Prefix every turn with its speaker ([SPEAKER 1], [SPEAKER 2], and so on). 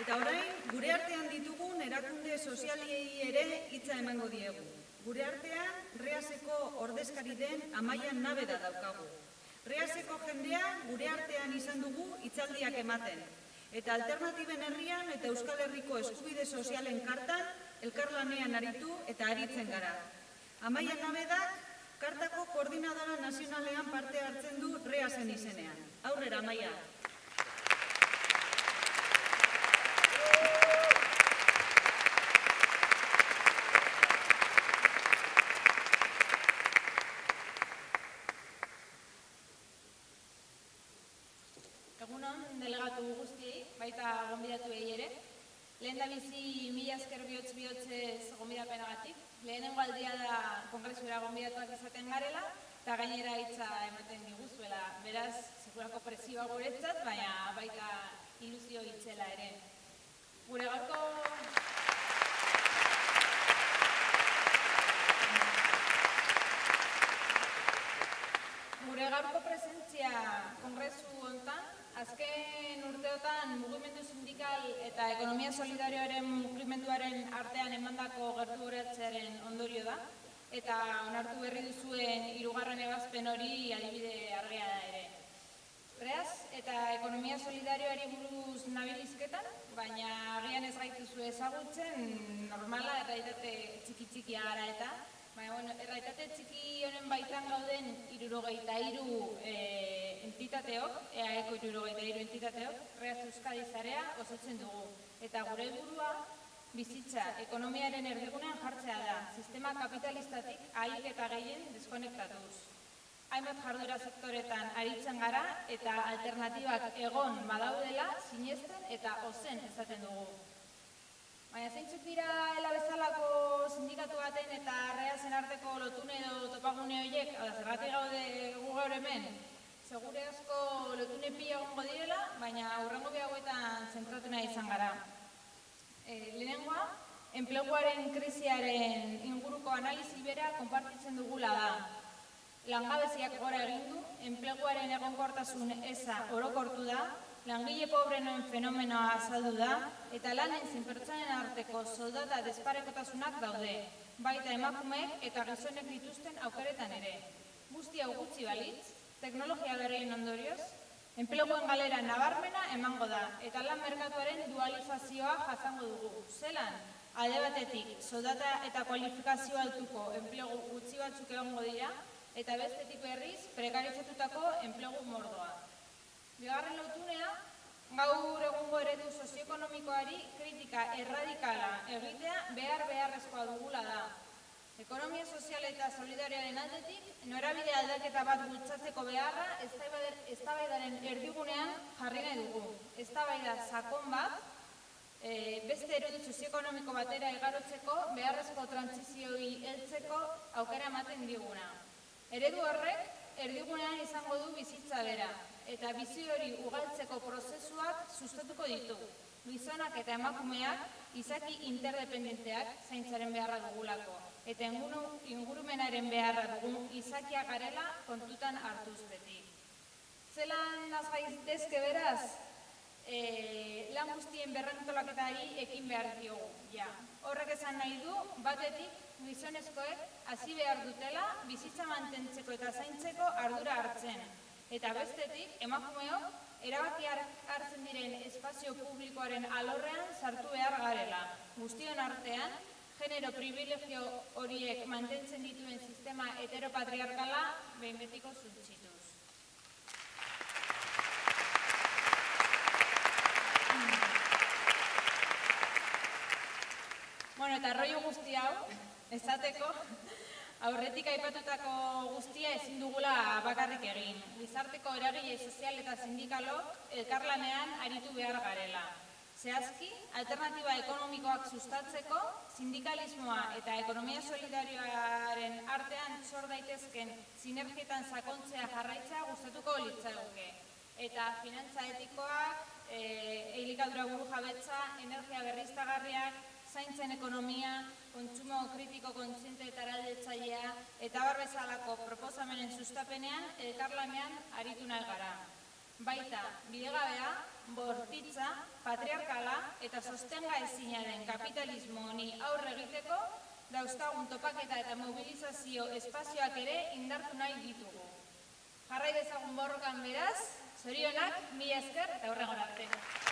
[SPEAKER 1] Eta orain, gure artean ditugun erakunde sozialiei ere hitza emango diegu. Gure artean, Reaseko ordezkari den Amaia Nabeda daukagu. Reaseko jendea gure artean izan dugu hitzaldiak ematen. Eta alternatiben herrian eta Euskal Herriko eskubide sozialen kartan elkarlanean aritu eta aritzen gara. Amaia Nabedak kartako koordinadora nazionalean parte hartzen du Reasen izenean. Aurrera, Amaia.
[SPEAKER 2] Egunon, delegatu guztiei, baita gonbidatuei ere. Lehen da bizi mila esker bihotz-bihotzez gonbidapenagatik. Lehenengo aldia da kongresura gonbidatuak izaten garela, eta gainera hitza ematen diguzuela. Beraz, sekulako presioa guretzat, baina baita ilusio hitzela ere. Gure gaurko presentzia kongresu hontan, azken urteotan mugimendu sindikal eta ekonomia solidarioaren mugimenduaren artean emandako gerturatzearen ondorio da, eta onartu berri duzuen 3. ebazpen hori adibide argia da ere. Reaz eta ekonomia solidarioari buruz nabilizketan, baina agian ez gaituzu ezagutzen normala errealitate txiki-txikia gara eta, baina, errealitate txiki honen baitan gauden 63 entitateok, EAEko 63 entitateok, Reaz Euskadi Sarea osatzen dugu. Eta gure helburua bizitza ekonomiaren erdigunean jartzea da, sistema kapitalistatik ahalik eta gehien deskonektatuz. Hainbat jarduera sektoretan aritzen gara eta alternatibak egon badaudela sinesten eta ozen esaten dugu. Baina zeintzuk dira ELA bezalako sindikatu baten eta Reasen arteko lotune edo topagune horiek, zergatik gaude gu gaur hemen, segure asko lotune pila egongo direla, baina hurrengo bi hauetan zentratu nahi izan gara. Lehenengoa, enpleguaren krisiaren inguruko analizi bera konpartitzen dugula da. Langabeziak gora egin du, enpleguaren egonkortasun eza orokortu da, langile pobrenoen fenomenoa azaldu da, eta lanen zein pertsonen arteko soldata desparekotasunak daude, baita emakumeek eta gizonek dituzten aukeretan ere. Guzti hau gutxi balitz, teknologia berrien ondorioz, enpleguen galera nabarmena emango da, eta lan merkatuaren dualizazioa jasango dugu. Zelan, alde batetik, soldata eta kualifikazio altuko enplegu gutxi batzuk egongo dira, eta bestetik berriz, prekarizatutako enplegu mordoa. Bigarren lotunea, gaur egungo eredu sozioekonomikoari kritika erradikala egitea beharrezkoa dugula da. Ekonomia sozial eta solidarioaren aldetik, norabide aldaketa bat bultzatzeko beharra eztabaidaren erdigunean jarri nahi dugu. Eztabaida sakon bat, beste eredu sozioekonomiko batera igarotzeko beharrezko trantsizioi heltzeko aukera ematen diguna. Eredu horrek erdigunean izango du bizitza bera, eta bizi hori ugaltzeko prozesuak sustatuko ditu. Gizonak eta emakumeak izaki interdependenteak zaintzaren beharra dugulako, eta ingurumenaren beharra dugun izakiak garela kontutan hartuz beti. Zelan nazgaitezke beraz, lan guztien berrantolaketari ekin behar diogu. Horrek esan nahi du, batetik, gizonezkoek hasi behar dutela bizitza mantentzeko eta zaintzeko ardura hartzen. Eta bestetik, emakumeok erabaki hartzen diren espazio publikoaren alorrean sartu behar garela. Guztion artean, genero privilegio horiek mantentzen dituen sistema heteropatriarkala behin betiko suntsituz. Eta rollo guzti hau, esateko, aurretik aipatutako guztia ezin dugula bakarrik egin. Gizarteko eragile sozial eta sindikalok elkarlanean aritu behar garela. Zehazki, alternatiba ekonomikoak sustatzeko, sindikalismoa eta ekonomia solidarioaren artean sor daitezken sinergietan sakontzea jarraitzea gustatuko litzaiguke. Eta finantza etikoak, elikadura burujabetza, energia berriztagarriak, zaintzen ekonomia, kontsumo kritiko kontziente eta eraldetzailea eta bezalako proposamenen sustapenean elkarlanean aritu nahi gara. baita bidegabea, bortitza, patriarkala eta sostenga ezinaren kapitalismo honi aurre egiteko dauzkagun topaketa eta mobilizazio espazioak ere indartu nahi ditugu. Jarrai dezagun borrokan beraz, zorionak, mila esker eta hurrengo arte.